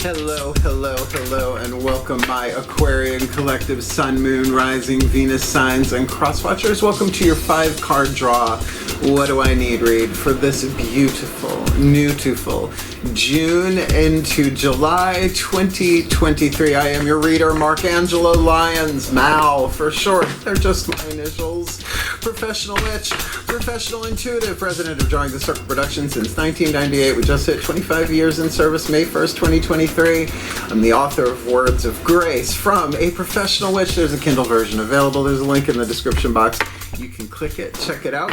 Hello, hello, hello, and welcome my Aquarian collective Sun, Moon, Rising, Venus signs, and crosswatchers. Welcome to your 5-card draw. What do I need read for this beautiful June into July 2023? I am your reader, Angelo, Lyons, Mal for short. They're just my initials. Professional witch, professional intuitive, president of Drawing the Circle Productions since 1998. We just hit 25 years in service, May 1st, 2023. I'm the author of Words of Grace from A Professional Witch. There's a Kindle version available. There's a link in the description box. You can click it, check it out.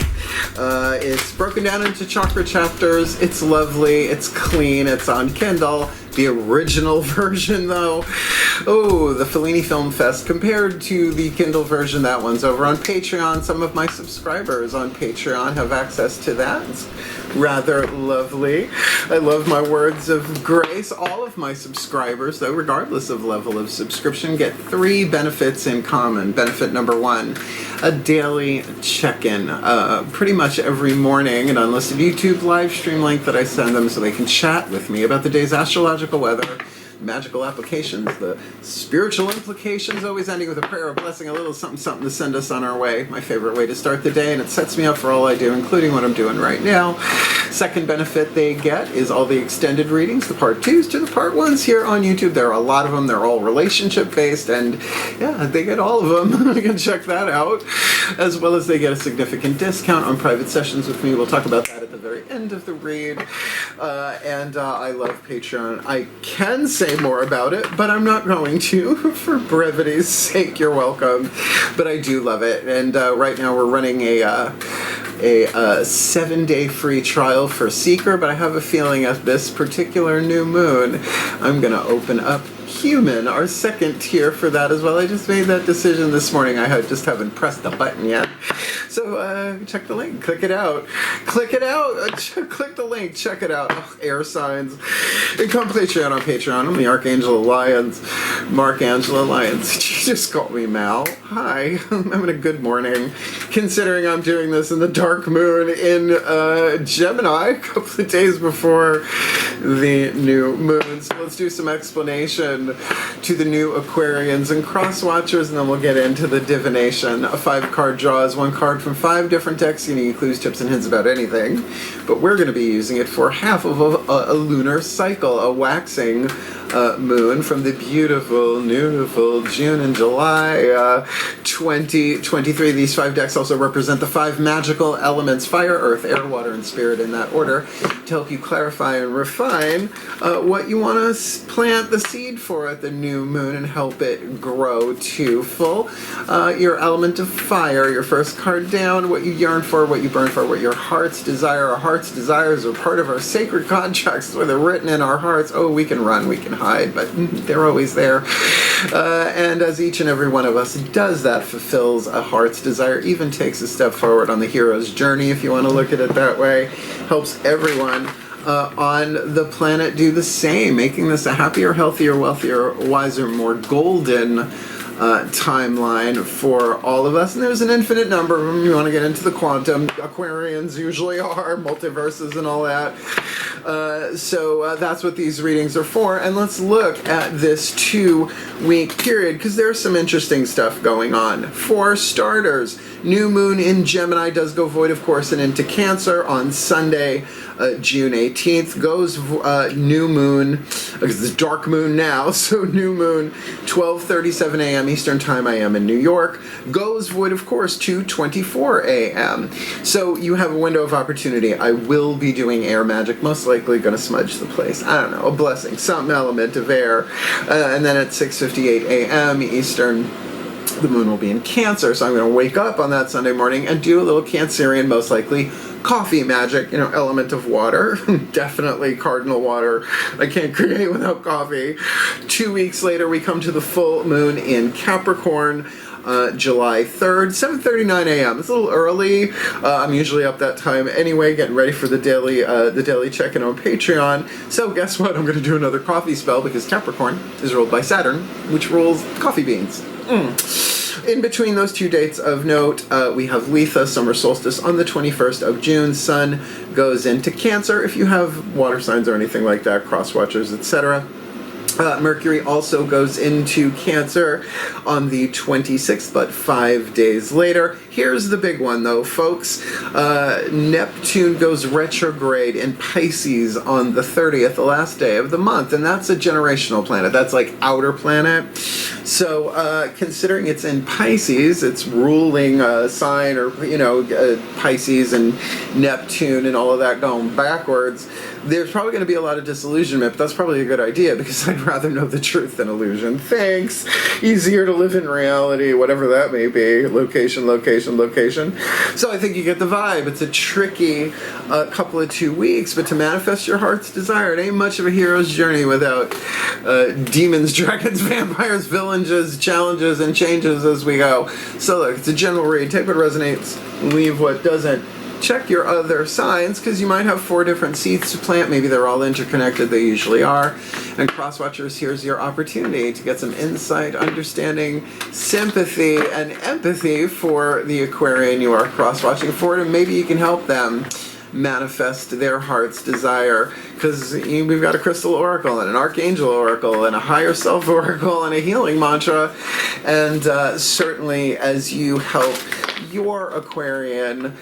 It's broken down into chakra chapters. It's lovely, it's clean, it's on Kindle. The original version, though, oh, the Fellini Film Fest. Compared to the Kindle version, that one's over on Patreon. Some of my subscribers on Patreon have access to that. It's rather lovely. I love my Words of Grace. All of my subscribers, though, regardless of level of subscription, get 3 benefits in common. Benefit number 1, a daily check-in pretty much every morning, an unlisted YouTube live stream link that I send them so they can chat with me about the day's astrological weather, magical applications, the spiritual implications, always ending with a prayer, a blessing, a little something to send us on our way. My favorite way to start the day, and it sets me up for all I do, including what I'm doing right now. Second benefit they get is all the extended readings, the part 2s to the part 1s here on YouTube. There are a lot of them. They're all relationship based, and yeah, they get all of them. You can check that out, as well as they get a significant discount on private sessions with me. We'll talk about that at the very end of the read. I love Patreon. I can say more about it, but I'm not going to for brevity's sake. You're welcome, but I do love it. And right now we're running a 7-day free trial for Seeker, but I have a feeling at this particular new moon I'm gonna open up Human, our second tier, for that as well. I just made that decision this morning. I just haven't pressed the button yet. So check the link, click it out, click the link, check it out. Oh, air signs. And come Patreon on Patreon. I'm the Archangel Lyons, Angelo Lyons. You just call me Mal. Hi, I'm having a good morning, considering I'm doing this in the dark moon in Gemini, a couple of days before the new moon. So let's do some explanation to the new Aquarians and crosswatchers, and then we'll get into the divination. A 5-card draw is 1 card from 5 different decks. You need clues, tips, and hints about anything, but we're going to be using it for half of a lunar cycle, a waxing moon from the beautiful June and July 2023. These 5 decks also represent the 5 magical elements: fire, earth, air, water, and spirit, in that order, to help you clarify and refine what you want to plant the seed for at the new moon and help it grow to full. Your element of fire, your first card down, what you yearn for, what you burn for, what your heart's desire. Our heart's desires are part of our sacred contracts, where they're written in our hearts. Oh, we can run, we can hide, but they're always there. And as each and every one of us does that, fulfills a heart's desire, even takes a step forward on the hero's journey, if you want to look at it that way, helps everyone on the planet do the same, making this a happier, healthier, wealthier, wiser, more golden timeline for all of us. And there's an infinite number of them. You want to get into the quantum. Aquarians usually are, multiverses and all that. So that's what these readings are for. And let's look at this 2-week period, because there's some interesting stuff going on. For starters, new moon in Gemini does go void, of course, and into Cancer on Sunday, June 18th. Goes new moon, because it's dark moon now, so new moon, 12:37 a.m. Eastern Time. I am in New York. Goes void, of course, 2:24 a.m. So you have a window of opportunity. I will be doing air magic, most likely going to smudge the place. I don't know, a blessing, some element of air. And then at 6:58 a.m. Eastern, the moon will be in Cancer, so I'm going to wake up on that Sunday morning and do a little Cancerian, most likely coffee magic, element of water. Definitely cardinal water. I can't create without coffee. 2 weeks later, we come to the full moon in Capricorn, July 3rd, 7:39 a.m. It's a little early. I'm usually up that time anyway, getting ready for the daily check-in on Patreon. So guess what? I'm going to do another coffee spell, because Capricorn is ruled by Saturn, which rules coffee beans. In between those 2 dates of note, we have Letha, summer solstice, on the 21st of June. Sun goes into Cancer. If you have water signs or anything like that, cross watchers, etc., Mercury also goes into Cancer on the 26th, but 5 days later. Here's the big one, though, folks. Neptune goes retrograde in Pisces on the 30th, the last day of the month, and that's a generational planet. That's like outer planet. So considering it's in Pisces, it's ruling sign, or, Pisces and Neptune and all of that going backwards, there's probably going to be a lot of disillusionment, but that's probably a good idea, because I'd rather know the truth than illusion. Thanks. Easier to live in reality, whatever that may be. Location, location, location. So I think you get the vibe. It's a tricky couple of 2 weeks, but to manifest your heart's desire, it ain't much of a hero's journey without demons, dragons, vampires, villages, challenges, and changes as we go. So look, it's a general read. Take what resonates, leave what doesn't. Check your other signs, because you might have 4 different seeds to plant. Maybe they're all interconnected. They usually are. And cross-watchers, here's your opportunity to get some insight, understanding, sympathy, and empathy for the Aquarian you are cross-watching for, and maybe you can help them manifest their heart's desire, because we've got a crystal oracle and an archangel oracle and a higher self oracle and a healing mantra, and certainly as you help your Aquarian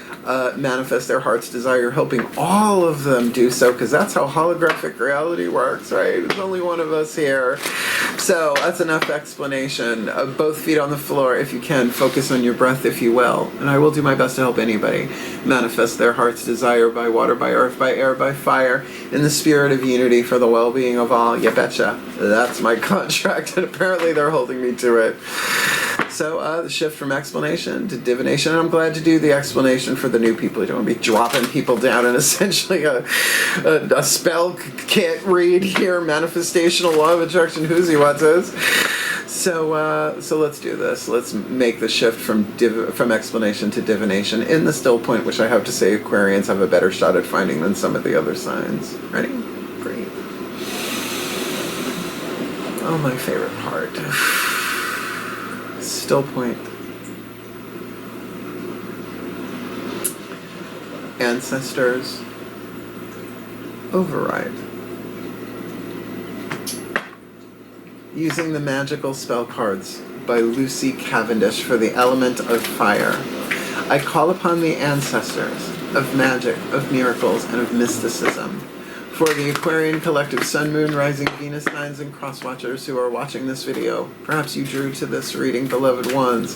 manifest their heart's desire, you're helping all of them do so, because that's how holographic reality works, right? There's only one of us here. So that's enough explanation. Both feet on the floor if you can. Focus on your breath if you will. And I will do my best to help anybody manifest their heart's desire by water, by earth, by air, by fire, in the spirit of unity for the well-being of all. You betcha. That's my contract, and apparently they're holding me to it. So the shift from explanation to divination, and I'm glad to do the explanation for the new people. You don't want to be dropping people down in essentially a spell kit read here, manifestational law of attraction, who's he, what's his. So let's do this. Let's make the shift from explanation to divination in the still point, which I have to say Aquarians have a better shot at finding than some of the other signs. Ready? Great. Oh, my favorite part. Still point. Ancestors. Override. Using the magical spell cards by Lucy Cavendish for the element of fire. I call upon the ancestors of magic, of miracles, and of mysticism. For the Aquarian collective Sun, Moon, Rising, Venus, Signs, and Crosswatchers who are watching this video, perhaps you drew to this reading, beloved ones.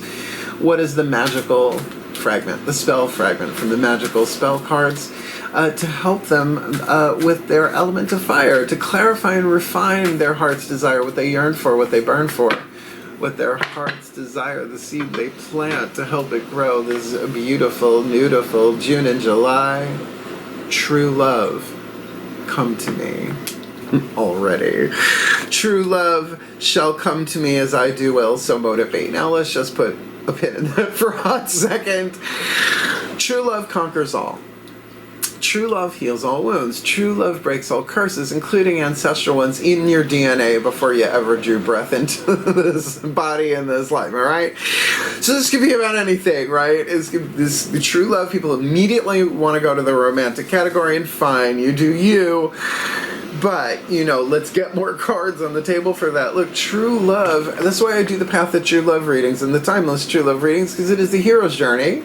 What is the magical fragment, the spell fragment from the magical spell cards, to help them with their element of fire, to clarify and refine their heart's desire, what they yearn for, what they burn for, what their heart's desire, the seed they plant to help it grow. This beautiful, beautiful June and July. True love. Come to me already. True love shall come to me as I do will, so motivate. Now let's just put a pin in that for a hot second. True love conquers all. True love heals all wounds. True love breaks all curses, including ancestral ones in your DNA before you ever drew breath into this body in this life, all right? So this could be about anything, right? The true love, people immediately want to go to the romantic category, and fine, you do you. But, let's get more cards on the table for that. Look, true love, that's why I do the Path of True Love readings and the Timeless True Love readings, because it is the hero's journey,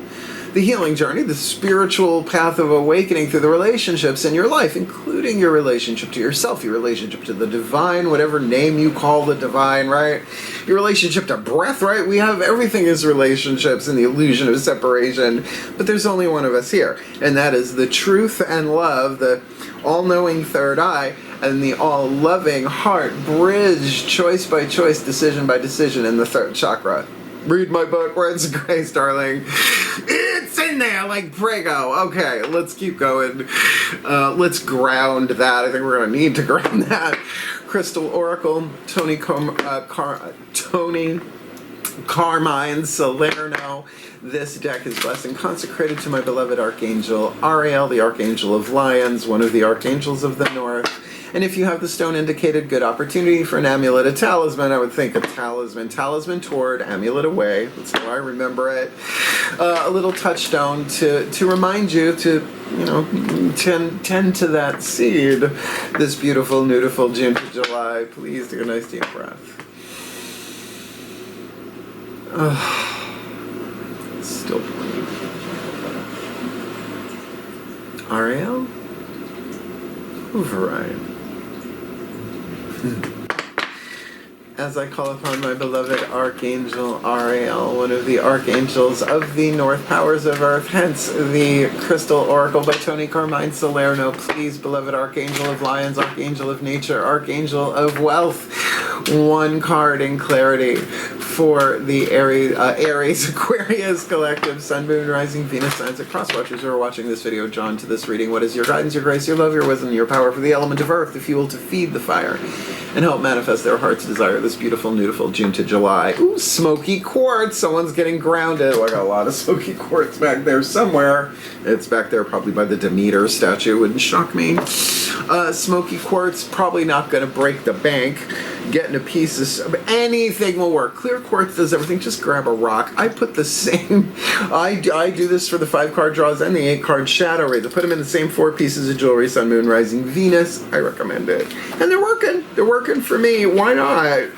the healing journey, the spiritual path of awakening through the relationships in your life, including your relationship to yourself, your relationship to the divine, whatever name you call the divine, right? Your relationship to breath, right? We have everything is relationships and the illusion of separation, but there's only one of us here, and that is the truth and love, the all-knowing third eye, and the all-loving heart, bridge, choice by choice, decision by decision in the third chakra. Read my book, Words of Grace, darling. It's in there like Prego. Okay, let's keep going. Let's ground that. I think we're going to need to ground that. Crystal Oracle, Tony Carmine Salerno. This deck is blessed and consecrated to my beloved Archangel Ariel, the Archangel of Lyons, one of the Archangels of the North. And if you have the stone indicated, good opportunity for an amulet, a talisman. I would think a talisman. Talisman toward, amulet away. That's how I remember it. A little touchstone to remind you to, you know, tend to that seed this beautiful, beautiful June to July. Please take a nice deep breath. Still playing. Ariel? Override. As I call upon my beloved Archangel Ariel, one of the archangels of the North Powers of Earth, hence the Crystal Oracle by Tony Carmine Salerno. Please, beloved Archangel of Lions, Archangel of Nature, Archangel of Wealth, one card in clarity for the Aries, Aquarius Collective, Sun, Moon, Rising, Venus signs and cross watchers who are watching this video, drawn to this reading. What is your guidance, your grace, your love, your wisdom, your power for the element of earth, the fuel to feed the fire and help manifest their heart's desire this beautiful, beautiful June to July? Ooh, smoky quartz. Someone's getting grounded. Oh, I got a lot of smoky quartz back there somewhere. It's back there probably by the Demeter statue. Wouldn't shock me. Smoky quartz, probably not going to break the bank. Getting a piece of anything will work. Clear quartz does everything. Just grab a rock. I put the same. I do this for the 5-card draws and the 8-card shadow rays. I put them in the same 4 pieces of jewelry. Sun, Moon, Rising, Venus. I recommend it, and they're working. They're working for me. Why not?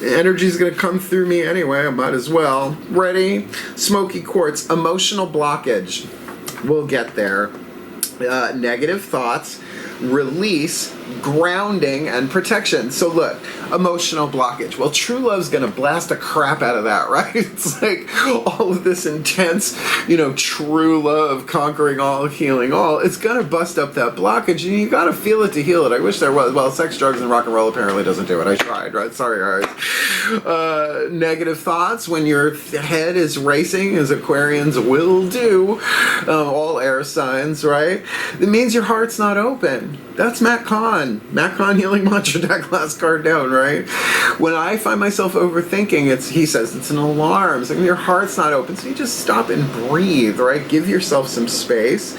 Energy's gonna come through me anyway. I might as well. Ready? Smoky quartz. Emotional blockage. We'll get there. Negative thoughts. Release, grounding, and protection. So look, emotional blockage. Well, true love's gonna blast the crap out of that, right? It's like all of this intense, you know, true love conquering all, healing all. It's gonna bust up that blockage, and you gotta feel it to heal it. I wish there was. Well, sex, drugs, and rock and roll apparently doesn't do it. I tried, right? Sorry, guys. Negative thoughts, when your head is racing, as Aquarians will do, all air signs, right? It means your heart's not open. That's Matt Kahn. Matt Kahn Healing Mantra deck, last card down, right? When I find myself overthinking, he says it's an alarm. It's like your heart's not open. So you just stop and breathe, right? Give yourself some space.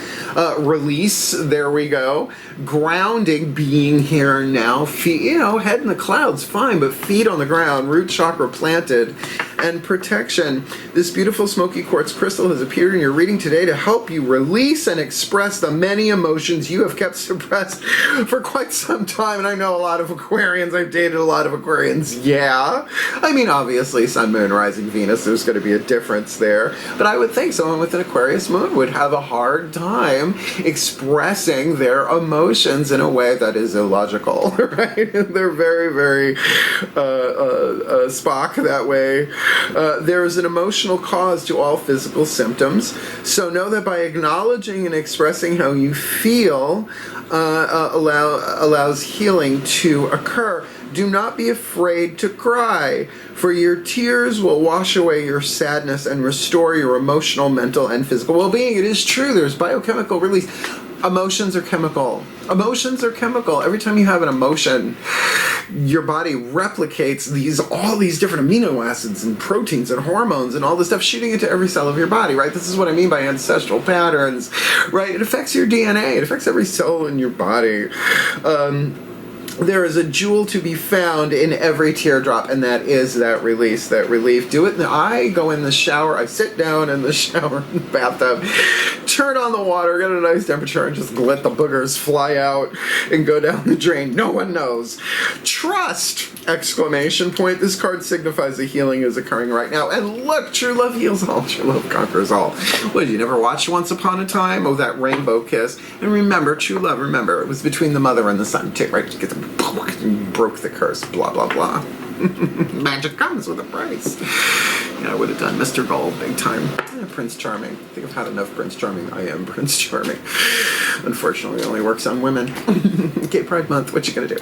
Release, there we go. Grounding, being here now. Feet, you know, head in the clouds, fine, but feet on the ground, root chakra planted. And protection. This beautiful smoky quartz crystal has appeared in your reading today to help you release and express the many emotions you have kept suppressed for quite some time. And I know a lot of Aquarians. I've dated a lot of Aquarians. Yeah. I mean, obviously, Sun, Moon, Rising, Venus, there's going to be a difference there. But I would think someone with an Aquarius moon would have a hard time expressing their emotions in a way that is illogical, right? They're very, very Spock that way. There is an emotional cause to all physical symptoms, so know that by acknowledging and expressing how you feel allows healing to occur. Do not be afraid to cry, for your tears will wash away your sadness and restore your emotional, mental, and physical well-being. It is true, there's biochemical release. Emotions are chemical. Emotions are chemical. Every time you have an emotion, your body replicates all these different amino acids and proteins and hormones and all this stuff, shooting into every cell of your body, right? This is what I mean by ancestral patterns, right? It affects your DNA. It affects every cell in your body. There is a jewel to be found in every teardrop, and that is that release, that relief. Do it. I go in the shower. I sit down in the shower, in the bathtub, turn on the water, get a nice temperature, and just let the boogers fly out and go down the drain. No one knows. Trust! Exclamation point. This card signifies the healing is occurring right now. And look, true love heals all. True love conquers all. What, you never watched Once Upon a Time? Oh, that rainbow kiss. And remember, true love, remember, it was between the mother and the son, too, right? Get them, broke the curse, blah, blah, blah. Magic comes with a price. Yeah, I would have done Mr. Gold big time. Yeah, Prince Charming. I think I've had enough Prince Charming. I am Prince Charming. Unfortunately, it only works on women. Gay Pride Month, what you gonna do?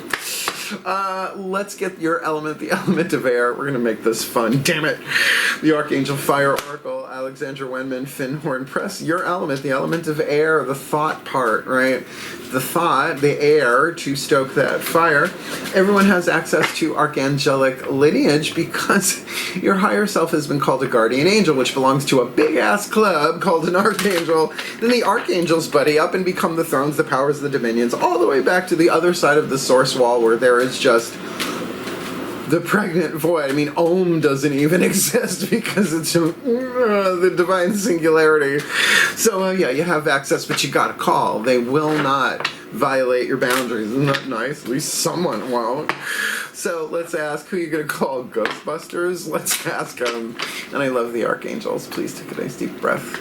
Let's get your element, the element of air. We're gonna make this fun. Damn it! The Archangel Fire Oracle. Alexandra Wenman, Finhorn Press. Your element, the element of air, the thought part, right? The thought, the air to stoke that fire. Everyone has access to archangelic lineage because your higher self has been called a guardian angel, which belongs to a big-ass club called an archangel. Then the archangels buddy up and become the thrones, the powers, the dominions, all the way back to the other side of the source wall where there is just the pregnant void. I mean, Om doesn't even exist because it's the divine singularity. So, yeah, you have access, but you gotta call. They will not violate your boundaries. Isn't that nice? At least someone won't. So, let's ask, who are you gonna call? Ghostbusters? Let's ask them. And I love the archangels. Please take a nice deep breath.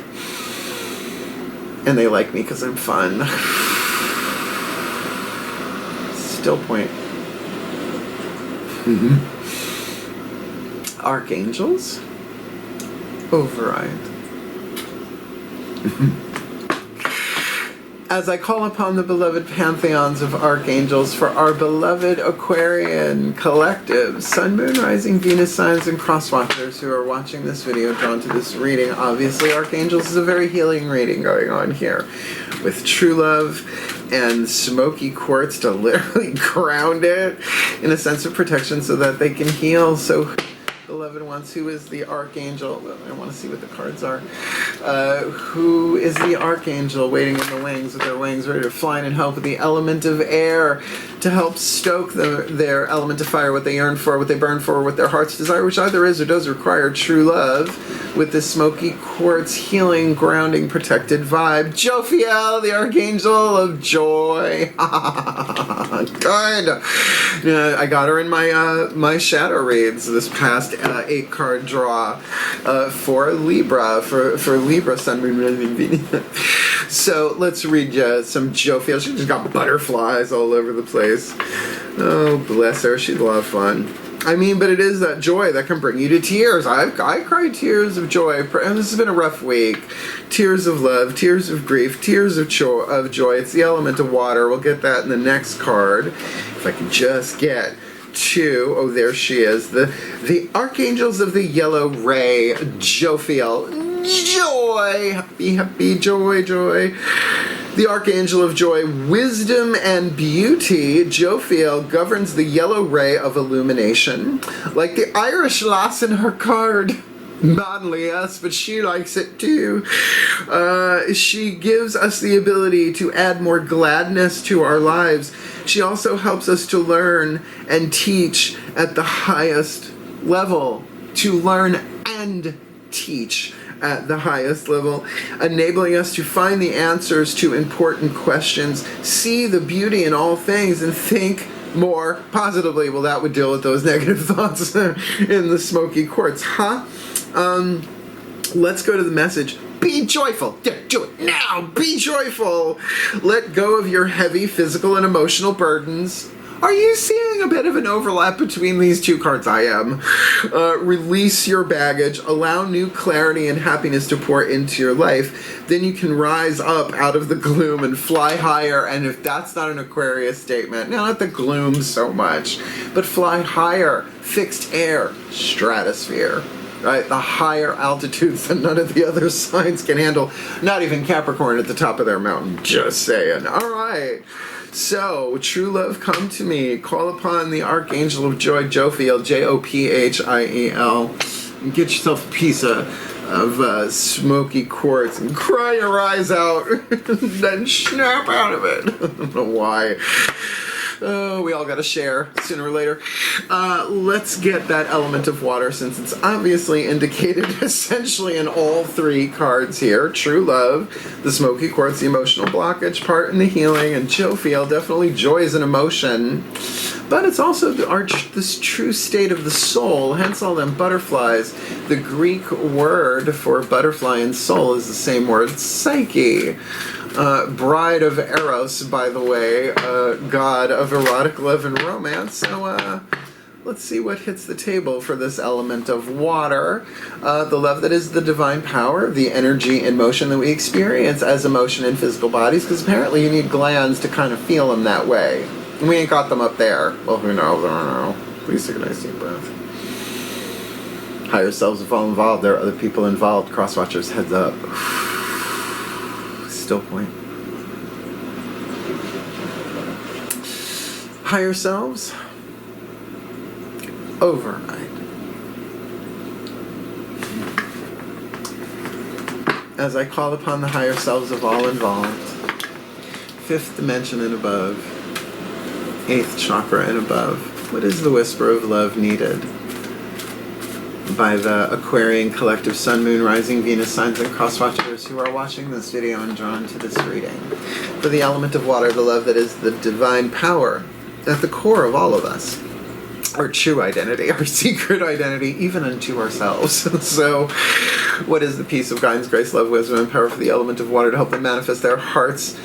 And they like me because I'm fun. Still point. Archangels, override. As I call upon the beloved pantheons of archangels for our beloved Aquarian collective, Sun, Moon, Rising, Venus signs, and crosswatchers who are watching this video drawn to this reading. Obviously, archangels is a very healing reading going on here with true love and smoky quartz to literally ground it in a sense of protection so that they can heal. So, beloved ones, who is the archangel? I want to see what the cards are. Who is the archangel waiting in the wings with their wings ready to fly and help with the element of air to help stoke their element of fire, what they yearn for, what they burn for, what their hearts desire, which either is or does require true love, with the smoky quartz healing, grounding, protected vibe. Jophiel, the archangel of joy. Good. I got her in my shadow reads this past 8-card draw for Libra, for Libra, Sun, Moon, Rising, Venus. So let's read some Jophiel. She just got butterflies all over the place. Oh, bless her. She's a lot of fun. I mean, but it is that joy that can bring you to tears. I cried tears of joy. And this has been a rough week. Tears of love, tears of grief, tears of joy. It's the element of water. We'll get that in the next card. If I can just get to, oh, there she is. The archangels of the yellow ray, Jophiel. Joy! Happy, happy, joy, joy. The Archangel of Joy, Wisdom and Beauty, Jophiel, governs the yellow ray of illumination. Like the Irish lass in her card. Manly, yes, but she likes it too. She gives us the ability to add more gladness to our lives. She also helps us to learn and teach at the highest level. To learn and teach at the highest level, enabling us to find the answers to important questions, see the beauty in all things, and think more positively. Well, that would deal with those negative thoughts in the smoky quartz, huh? Let's go to the message. Be joyful. Yeah, do it now. Be joyful. Let go of your heavy physical and emotional burdens. Are you seeing a bit of an overlap between these two cards? I am. Release your baggage. Allow new clarity and happiness to pour into your life. Then you can rise up out of the gloom and fly higher. And if that's not an Aquarius statement, not the gloom so much, but fly higher. Fixed air. Stratosphere. Right? The higher altitudes that none of the other signs can handle. Not even Capricorn at the top of their mountain. Just saying. All right. So, true love, come to me. Call upon the Archangel of Joy, Jophiel, Jophiel. And get yourself a piece of smoky quartz and cry your eyes out. Then snap out of it. I don't know why. Oh, we all gotta share sooner or later. Let's get that element of water, since it's obviously indicated essentially in all three cards here. True love, the smoky quartz, the emotional blockage part, and the healing. And Jophiel, definitely joy is an emotion. But it's also this true state of the soul, hence all them butterflies. The Greek word for butterfly and soul is the same word, psyche. Bride of Eros, by the way, god of erotic love and romance. So let's see what hits the table for this element of water. The love that is the divine power, the energy and motion that we experience as emotion in physical bodies, because apparently you need glands to kind of feel them that way. And we ain't got them up there. Well, who knows? I don't know. Please take a nice deep breath. Higher selves of all involved. There are other people involved. Crosswatchers, heads up. Still point. Higher selves, override. As I call upon the higher selves of all involved, 5th dimension and above, 8th chakra and above, what is the whisper of love needed by the Aquarian collective Sun, Moon, Rising, Venus signs and crosswatchers who are watching this video and drawn to this reading? For the element of water, the love that is the divine power at the core of all of us. Our true identity, our secret identity, even unto ourselves. So, what is the peace of guidance, grace, love, wisdom, and power for the element of water to help them manifest their heart's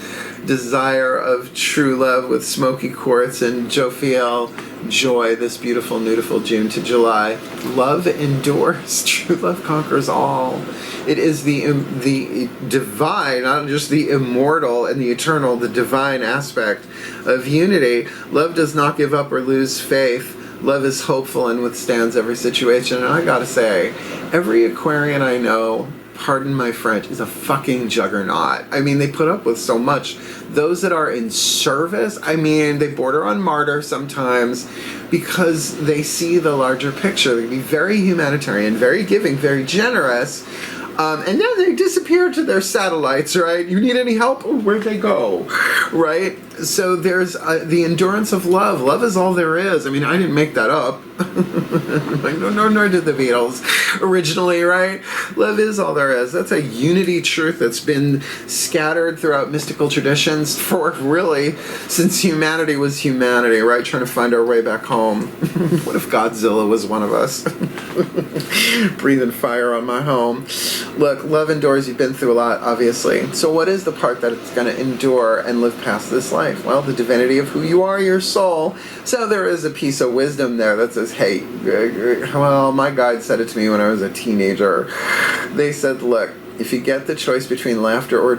desire of true love with smoky quartz and jovial joy this beautiful, beautiful June to July? Love endures. True love conquers all. It is the divine, not just the immortal and the eternal, the divine aspect of unity. Love does not give up or lose faith. Love is hopeful and withstands every situation. And I gotta say, every Aquarian I know, pardon my French, is a fucking juggernaut. I mean, they put up with so much. Those that are in service, I mean, they border on martyr sometimes because they see the larger picture. They can be very humanitarian, very giving, very generous. And then they disappear to their satellites, right? You need any help? Oh, where'd they go? Right? So there's the endurance of love. Love is all there is. I mean, I didn't make that up. Like, no, nor did the Beatles originally, right? Love is all there is. That's a unity truth that's been scattered throughout mystical traditions for really since humanity was humanity, right? Trying to find our way back home. What if Godzilla was one of us? Breathing fire on my home. Look, love endures. You've been through a lot, obviously. So what is the part that it's going to endure and live past this life? Well, the divinity of who you are, your soul. So there is a piece of wisdom there that says, hey, well, my guide said it to me when I was a teenager. They said, look, if you get the choice between laughter or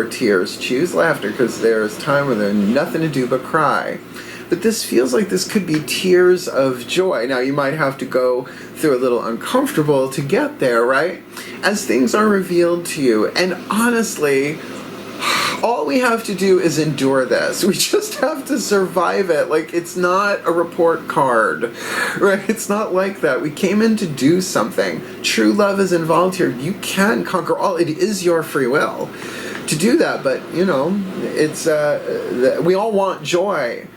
tears, choose laughter because there's time when there's nothing to do but cry. But this feels like this could be tears of joy. Now, you might have to go through a little uncomfortable to get there, right? As things are revealed to you. And honestly, all we have to do is endure this. We just have to survive it. Like, it's not a report card, right? It's not like that. We came in to do something. True love is involved here. You can conquer all. It is your free will to do that. But, you know, it's we all want joy.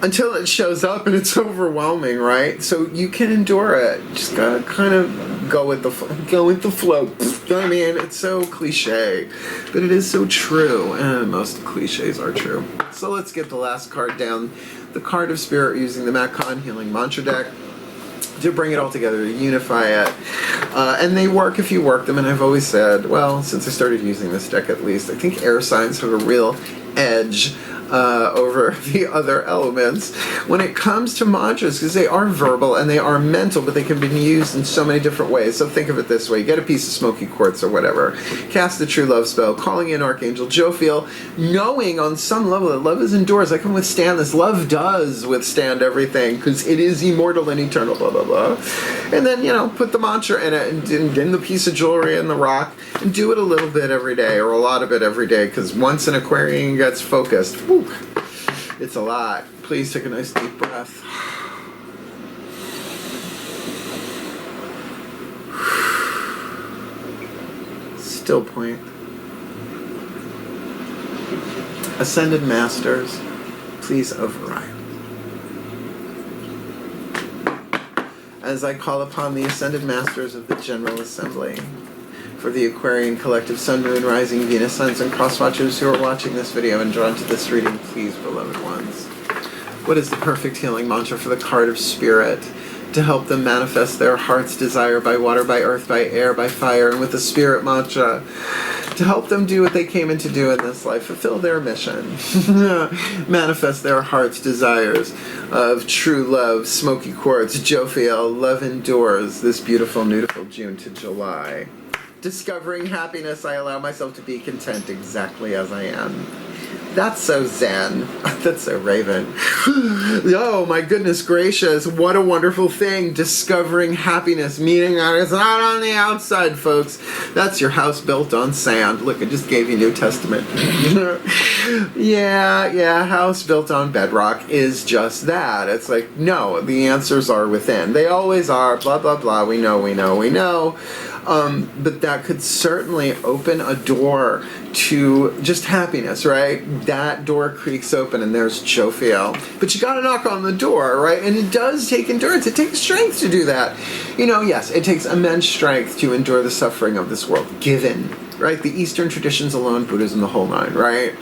Until it shows up and it's overwhelming, right? So you can endure it. Just gotta kind of go with the flow. You know what I mean? It's so cliche, but it is so true. And most cliches are true. So let's get the last card down. The card of spirit using the Macon Healing Mantra deck to bring it all together, to unify it. And they work if you work them. And I've always said, well, since I started using this deck at least, I think air signs have a real edge over the other elements when it comes to mantras, because they are verbal and they are mental, but they can be used in so many different ways. So think of it this way: you get a piece of smoky quartz or whatever, cast the true love spell, calling in Archangel Jophiel, knowing on some level that love is endures. I can withstand this. Love does withstand everything because it is immortal and eternal, blah blah blah. And then, you know, put the mantra in it and in the piece of jewelry and the rock, and do it a little bit every day or a lot of it every day, because once an Aquarian gets focused, whew, it's a lot. Please take a nice deep breath. Still point. Ascended Masters, please override. As I call upon the Ascended Masters of the General Assembly, for the Aquarian collective Sun, Moon, Rising, Venus, Suns, and Crosswatchers who are watching this video and drawn to this reading, please, beloved ones. What is the perfect healing mantra for the card of spirit to help them manifest their heart's desire by water, by earth, by air, by fire, and with the spirit mantra to help them do what they came in to do in this life, fulfill their mission, manifest their heart's desires of true love, smoky quartz, jovial, love endures, this beautiful, beautiful June to July. Discovering happiness, I allow myself to be content exactly as I am. That's so zen. That's so Raven. Oh my goodness gracious, what a wonderful thing. Discovering happiness, meaning that it's not on the outside, folks. That's your house built on sand. Look, I just gave you New Testament. Yeah, house built on bedrock is just that. It's like, no, the answers are within. They always are, blah, blah, blah. We know. But that could certainly open a door to just happiness, right? That door creaks open and there's Jophiel. But you gotta knock on the door, right? And it does take endurance. It takes strength to do that. Yes, it takes immense strength to endure the suffering of this world, given, right? The Eastern traditions alone, Buddhism, the whole nine, right?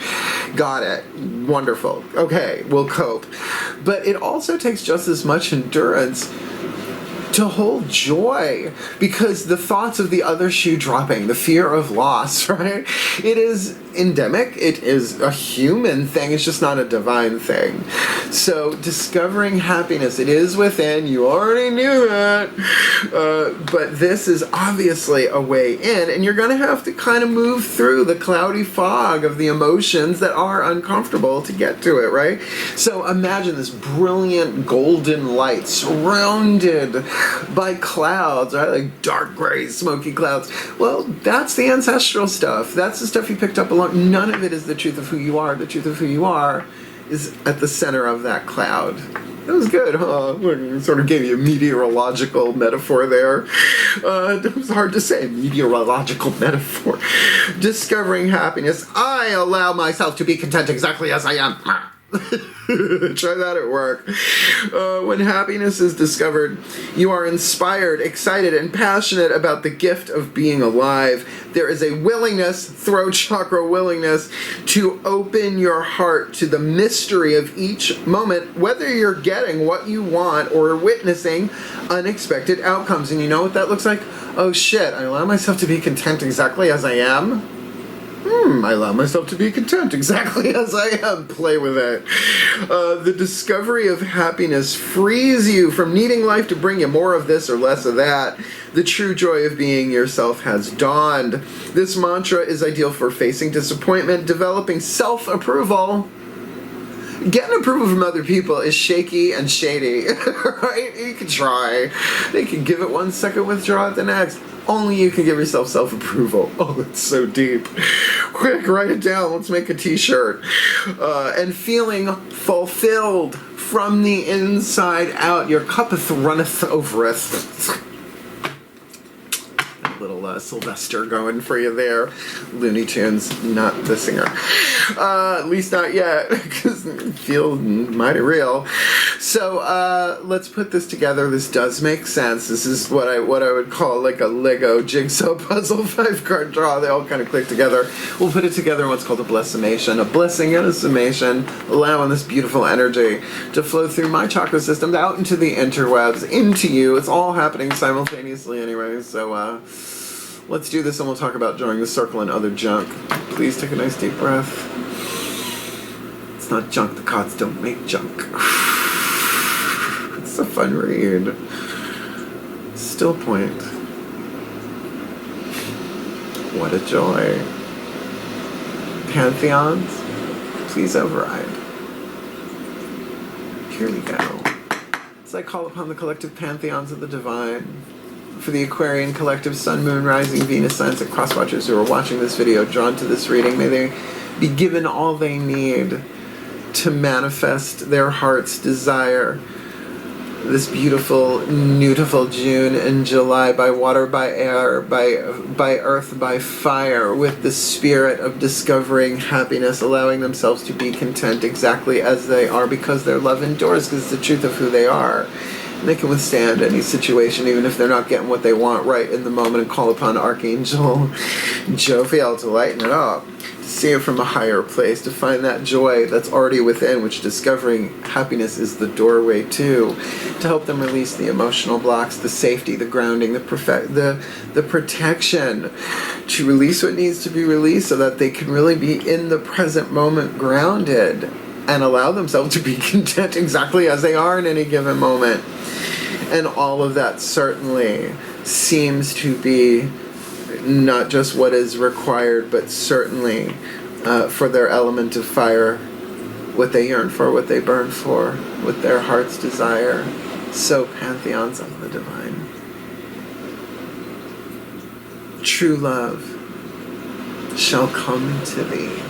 Got it. Wonderful. Okay, we'll cope. But it also takes just as much endurance to hold joy, because the thoughts of the other shoe dropping, the fear of loss, right? It is endemic. It is a human thing. It's just not a divine thing. So discovering happiness, it is within. You already knew that. But this is obviously a way in, and you're going to have to kind of move through the cloudy fog of the emotions that are uncomfortable to get to it, right? So imagine this brilliant golden light surrounded by clouds, right? Like dark gray, smoky clouds. Well, that's the ancestral stuff. That's the stuff you picked up along. None of it is the truth of who you are. The truth of who you are is at the center of that cloud. That was good, huh? Sort of gave you a meteorological metaphor there. It was hard to say, meteorological metaphor. Discovering happiness. I allow myself to be content exactly as I am. Try that at work. When happiness is discovered, you are inspired, excited, and passionate about the gift of being alive. There is a willingness, throat chakra willingness, to open your heart to the mystery of each moment, whether you're getting what you want or witnessing unexpected outcomes. And you know what that looks like? Oh shit, I allow myself to be content exactly as I am. I allow myself to be content exactly as I am. Play with it. The discovery of happiness frees you from needing life to bring you more of this or less of that. The true joy of being yourself has dawned. This mantra is ideal for facing disappointment, developing self-approval. Getting approval from other people is shaky and shady, right? You can try. They can give it 1 second, withdraw it the next. Only you can give yourself self-approval. Oh, it's so deep. Quick, write it down. Let's make a t-shirt. And feeling fulfilled from the inside out. Your cuppeth runneth overeth. Little Sylvester going for you there. Looney Tunes, not the singer. At least not yet, because it feels mighty real. So let's put this together. This does make sense. This is what I would call like a Lego jigsaw puzzle 5-card draw. They all kind of click together. We'll put it together in what's called a blessimation, a blessing and a summation, allowing this beautiful energy to flow through my chakra system out into the interwebs, into you. It's all happening simultaneously anyway, so let's do this and we'll talk about joining the circle and other junk. Please take a nice deep breath. It's not junk, the gods don't make junk. It's a fun read. Still point. What a joy. Pantheons, please override. Here we go. As I call upon the collective pantheons of the divine, for the Aquarian collective Sun, Moon, Rising, Venus signs and crosswatchers who are watching this video, drawn to this reading, may they be given all they need to manifest their heart's desire this beautiful, beautiful June and July, by water, by air, by earth, by fire, with the spirit of discovering happiness, allowing themselves to be content exactly as they are, because their love endures, because it's the truth of who they are. And they can withstand any situation, even if they're not getting what they want right in the moment, and call upon Archangel Jophiel to lighten it up, to see it from a higher place, to find that joy that's already within, which discovering happiness is the doorway to help them release the emotional blocks, the safety, the grounding, the protection, to release what needs to be released so that they can really be in the present moment, grounded, and allow themselves to be content exactly as they are in any given moment. And all of that certainly seems to be not just what is required, but certainly for their element of fire, what they yearn for, what they burn for, what their heart's desire. So pantheons of the divine. True love shall come to thee,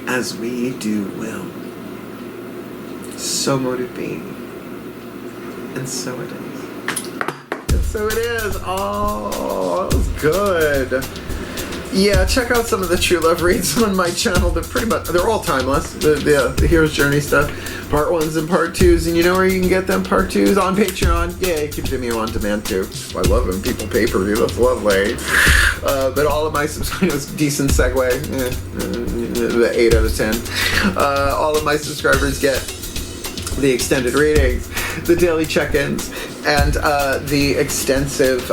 as we do will. So mote it be, and so it is. And so it is. Oh, that was good. Yeah, check out some of the True Love reads on my channel. They're all timeless. The Hero's Journey stuff. Part 1s and Part 2s. And you know where you can get them? Part 2s on Patreon. Yeah, you can Vimeo on demand too. I love when people pay per view. That's lovely. But all of my subscribers, decent segue. 8 out of 10. All of my subscribers get the extended readings, the daily check-ins, and the extensive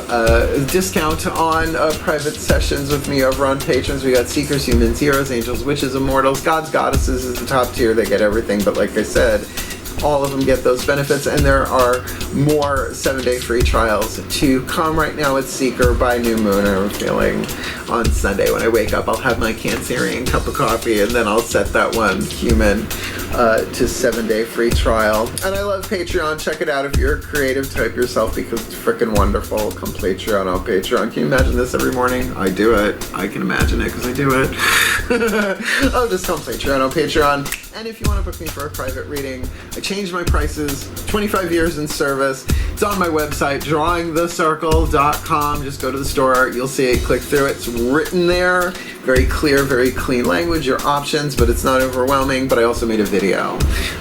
discount on private sessions with me over on Patrons. We got Seekers, Humans, Heroes, Angels, Witches, Immortals, Gods, Goddesses is the top tier. They get everything, but like I said, all of them get those benefits, and there are more 7-day free trials to come. Right now it's Seeker by New Moon. I have a feeling on Sunday when I wake up I'll have my Cancerian cup of coffee, and then I'll set that one Human to 7-day free trial. And I love Patreon. Check it out if you're a creative type yourself, because it's freaking wonderful. Come Patreon on Patreon. Can you imagine this every morning? I do it. I can imagine it because I do it. Oh, just come Patreon on Patreon. And if you want to book me for a private reading, I changed my prices. 25 years in service. It's on my website, drawingthecircle.com. Just go to the store. You'll see it. Click through it. It's written there. Very clear, very clean language. Your options, but it's not overwhelming. But I also made a video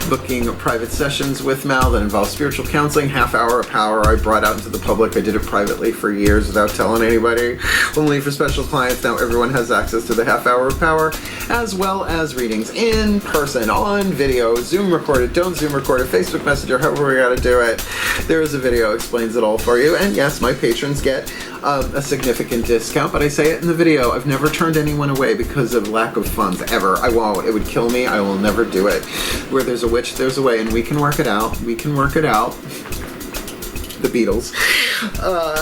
booking private sessions with Mal that involves spiritual counseling, half hour of power I brought out into the public. I did it privately for years without telling anybody. Only for special clients. Now everyone has access to the half hour of power, as well as readings in person, on video, Zoom recorded, don't Zoom record it, Facebook Messenger, however we gotta do it. There is a video explains it all for you. And yes, my patrons get a significant discount, but I say it in the video. I've never turned anyone away because of lack of funds, ever. I won't. It would kill me. I will never do it. Where there's a witch, there's a way, and we can work it out. We can work it out. The Beatles.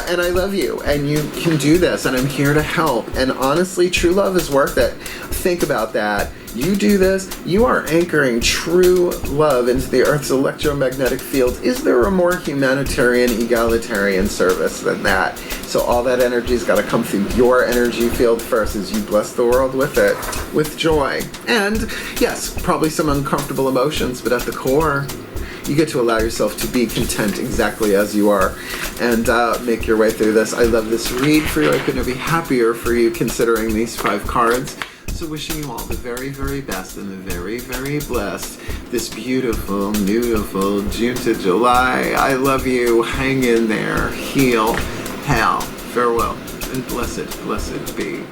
And I love you, and you can do this, and I'm here to help. And honestly, true love is worth it. Think about that. You do this, you are anchoring true love into the Earth's electromagnetic field. Is there a more humanitarian, egalitarian service than that? So all that energy's got to come through your energy field first as you bless the world with it, with joy. And yes, probably some uncomfortable emotions, but at the core, you get to allow yourself to be content exactly as you are and make your way through this. I love this read for you. I couldn't be happier for you considering these 5 cards. So wishing you all the very, very best and the very, very blessed this beautiful, beautiful June to July. I love you. Hang in there. Heal. Hail. Farewell. And blessed, blessed be.